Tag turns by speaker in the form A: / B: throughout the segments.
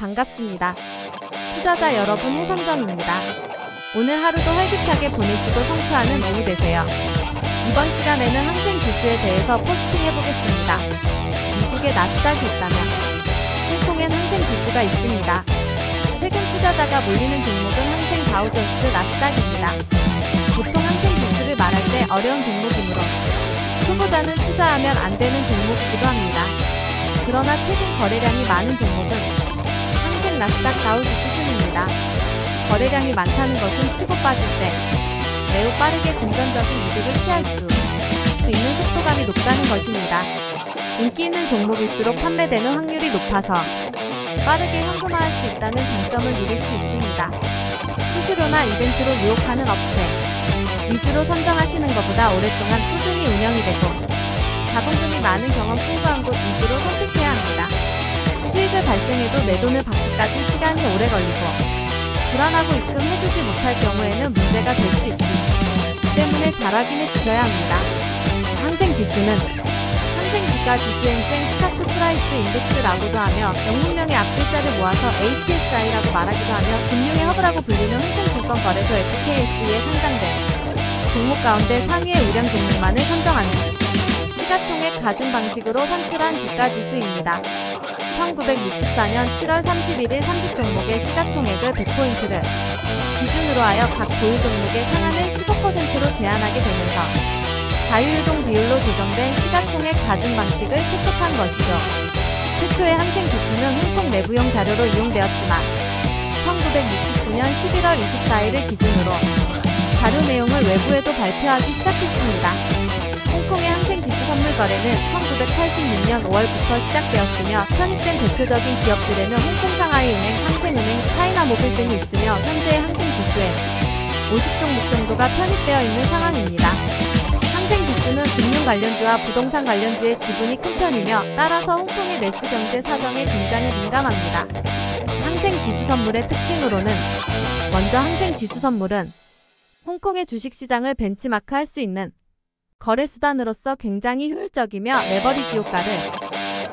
A: 반갑습니다. 투자자 여러분, 해선정입니다. 오늘 하루도 활기차게 보내시고 성투하는 오후 되세요. 이번 시간에는 항생지수에 대해서 포스팅해보겠습니다. 미국에 나스닥이 있다면 홍콩엔 항생지수가 있습니다. 최근 투자자가 몰리는 종목은 항생 다우존스 나스닥입니다. 보통 항생지수를 말할 때 어려운 종목이므로 초보자는 투자하면 안 되는 종목이기도 합니다. 그러나 최근 거래량이 많은 종목은 항생 나스닥 다우지수 순입니다. 거래량이 많다는 것은 치고 빠질 때 매우 빠르게 금전적인 이득을 취할 수 있는 속도감이 높다는 것입니다. 인기 있는 종목일수록 판매되는 확률이 높아서 빠르게 현금화할 수 있다는 장점을 누릴 수 있습니다. 수수료나 이벤트로 유혹하는 업체 위주로 선정하시는 것보다 오랫동안 꾸준히 운영이 되고 자본금이 많은 경험 풍부한 곳 위주로 선택해야 합니다. 수익을 발생해도 내 돈을 받기까지 시간이 오래 걸리고 불안하고 입금해주지 못할 경우에는 문제가 될 수 있기 때문에 잘 확인해 주셔야 합니다. 항생지수는 항생주가지수행생 스타크 프라이스 인덱스라고도 하며 영문명의 앞글자를 모아서 HSI라고 말하기도 하며 금융의 허브라고 불리는 홍콩증권거래소 FKS에 상장된 종목 가운데 상위의 우량 종목만을 선정하는 시가총액 가중 방식으로 산출한 주가지수입니다. 1964년 7월 31일 30종목의 시가총액을 100포인트를 기준으로 하여 각 보유 종목의 상한을 15%로 제한하게 되면서 자유유동 비율로 조정된 시가총액 가중 방식을 채택한 것이죠. 최초의 항생지수는 홍콩 내부용 자료로 이용되었지만 1969년 11월 24일을 기준으로 자료 내용을 외부에도 발표하기 시작했습니다. 홍콩의 항생지수 선물 거래는 1986년 5월부터 시작되었으며 편입된 대표적인 기업들에는 홍콩 상하이은행, 항생은행, 차이나모빌 등이 있으며 현재의 항생지수엔 50종목 정도가 편입되어 있는 상황입니다. 항생지수는 금융 관련주와 부동산 관련주의 지분이 큰 편이며 따라서 홍콩의 내수 경제 사정에 굉장히 민감합니다. 항생지수 선물의 특징으로는 먼저 항생지수 선물은 홍콩의 주식시장을 벤치마크할 수 있는 거래수단으로서 굉장히 효율적이며 레버리지 효과를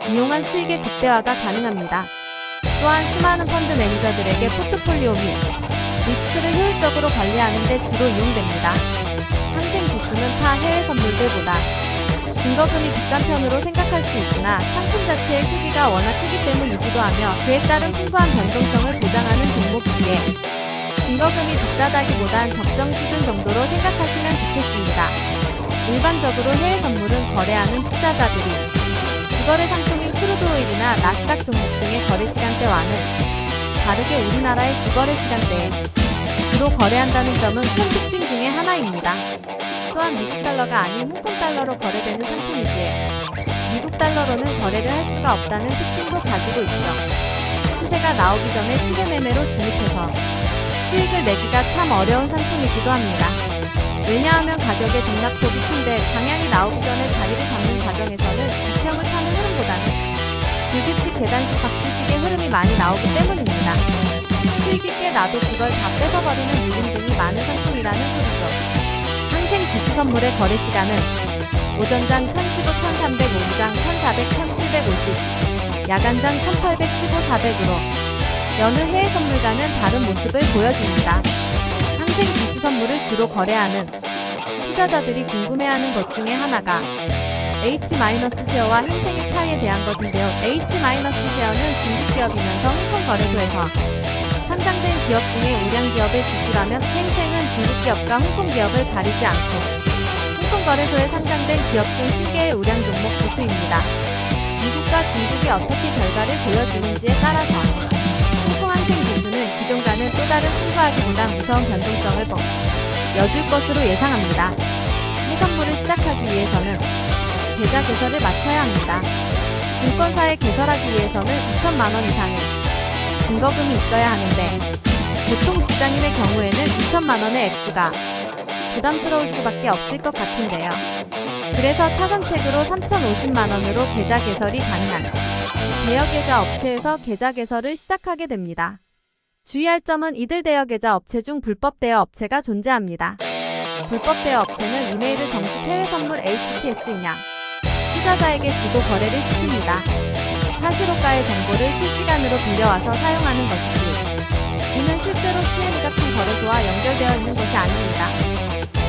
A: 이용한 수익의 극대화가 가능합니다. 또한 수많은 펀드 매니저들에게 포트폴리오 및 리스크를 효율적으로 관리하는 데 주로 이용됩니다. 항생지수는 타 해외 선물들보다 증거금이 비싼 편으로 생각할 수 있으나 상품 자체의 크기가 워낙 크기 때문이기도 하며 그에 따른 풍부한 변동성을 보장하는 종목이기에 증거금이 비싸다기보단 적정 수준 정도로 생각하시면 좋겠습니다. 일반적으로 해외 선물은 거래하는 투자자들이 주거래 상품인 크루드오일이나 나스닥 종목 등의 거래 시간대와는 다르게 우리나라의 주거래 시간대에 주로 거래한다는 점은 큰 특징 중의 하나입니다. 또한 미국 달러가 아닌 홍콩 달러로 거래되는 상품이기에 미국 달러로는 거래를 할 수가 없다는 특징도 가지고 있죠. 추세가 나오기 전에 추세 매매로 진입해서 수익을 내기가 참 어려운 상품이기도 합니다. 왜냐하면 가격의 등락폭이 큰데 방향이 나오기 전에 자리를 잡는 과정에서는 비평을 타는 흐름보다는 불규칙 계단식 박스식의 흐름이 많이 나오기 때문입니다. 수익이 꽤 나도 그걸 다 뺏어버리는 물림 등이 많은 상품이라는 소리죠. 항생지수 선물의 거래 시간은 오전장 1015, 1305장, 1400, 1750, 야간장 1815, 400으로 여느 해외 선물과는 다른 모습을 보여줍니다. 항생지수 선물을 주로 거래하는 투자자들이 궁금해하는 것 중에 하나가 H-쉐어와 행생의 차이에 대한 것인데요. H-쉐어는 중국기업이면서 홍콩거래소에서 상장된 기업 중에 우량기업의 지수라면 행생은 중국기업과 홍콩기업을 가리지 않고 홍콩거래소에 상장된 기업 중 10개의 우량 종목 지수입니다. 미국과 중국이 어떻게 결과를 보여주는지에 따라서 홍콩 항생지수는 기존과는 또 다른 풍부하기보다 무서운 변동성을 보여줄 것으로 예상합니다. 해선물을 시작하기 위해서는 계좌 개설을 마쳐야 합니다. 증권사에 개설하기 위해서는 2천만원 이상의 증거금이 있어야 하는데 보통 직장인의 경우에는 2천만원의 액수가 부담스러울 수밖에 없을 것 같은데요. 그래서 차선책으로 3,050만원으로 계좌 개설이 가능한 대여계좌 업체에서 계좌 개설을 시작하게 됩니다. 주의할 점은 이들 대여계좌 업체 중 불법 대여 업체가 존재합니다. 불법 대여 업체는 이메일을 정식 해외 선물 HTS이냐 투자자에게 주고 거래를 시킵니다. 사실호가의 정보를 실시간으로 빌려와서 사용하는 것이지, 이는 실제로 CME 같은 거래소와 연결되어 있는 것이 아닙니다.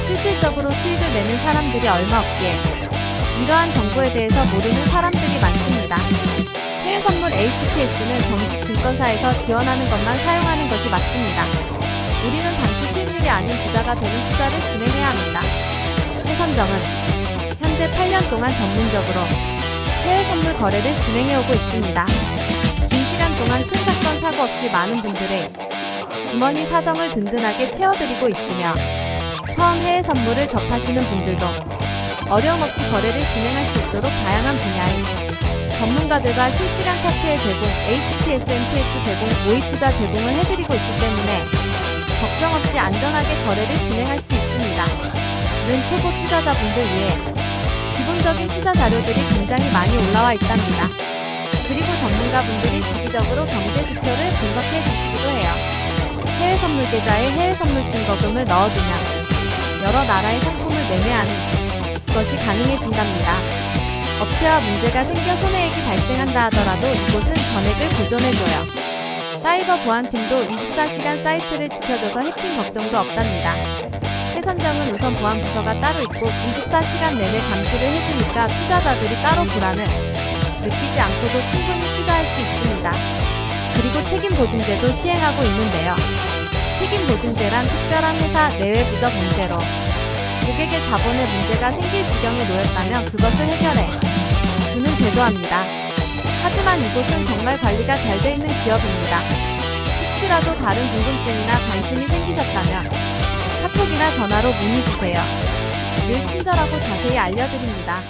A: 실질적으로 수익을 내는 사람들이 얼마 없기에 이러한 정보에 대해서 모르는 사람들이 많습니다. 해외 선물 HTS는 정식 증권사에서 지원하는 것만 사용하는 것이 맞습니다. 우리는 단기 수익률이 아닌 부자가 되는 투자를 진행해야 합니다. 해선정은 현재 8년 동안 전문적으로 해외 선물 거래를 진행해오고 있습니다. 긴 시간 동안 큰 사건 사고 없이 많은 분들의 주머니 사정을 든든하게 채워드리고 있으며, 처음 해외 선물을 접하시는 분들도 어려움 없이 거래를 진행할 수 있도록 다양한 분야의 전문가들과 실시간 차트의 제공, HTS, MTS 제공, 모의투자 제공을 해드리고 있기 때문에 걱정 없이 안전하게 거래를 진행할 수 있습니다. 는 초보 투자자분들 위해 기본적인 투자 자료들이 굉장히 많이 올라와 있답니다. 그리고 전문가분들이 주기적으로 경제 지표를 분석해 주시기도 해요. 해외 선물 계좌에 해외 선물 증거금을 넣어두면 여러 나라의 상품을 매매하는 것이 가능해진답니다. 업체와 문제가 생겨 손해액이 발생한다 하더라도 이곳은 전액을 보존해줘요. 사이버 보안팀도 24시간 사이트를 지켜줘서 해킹 걱정도 없답니다. 해선정은 우선 보안 부서가 따로 있고 24시간 내내 감시를 해주니까 투자자들이 따로 불안을 느끼지 않고도 충분히 투자할 수 있습니다. 그리고 책임보증제도 시행하고 있는데요. 책임보증제란 특별한 회사 내외 부적 문제로 고객의 자본에 문제가 생길 지경에 놓였다면 그것을 해결해 주는 제도입니다. 하지만 이곳은 정말 관리가 잘 돼 있는 기업입니다. 혹시라도 다른 궁금증이나 관심이 생기셨다면 카톡이나 전화로 문의주세요. 늘 친절하고 자세히 알려드립니다.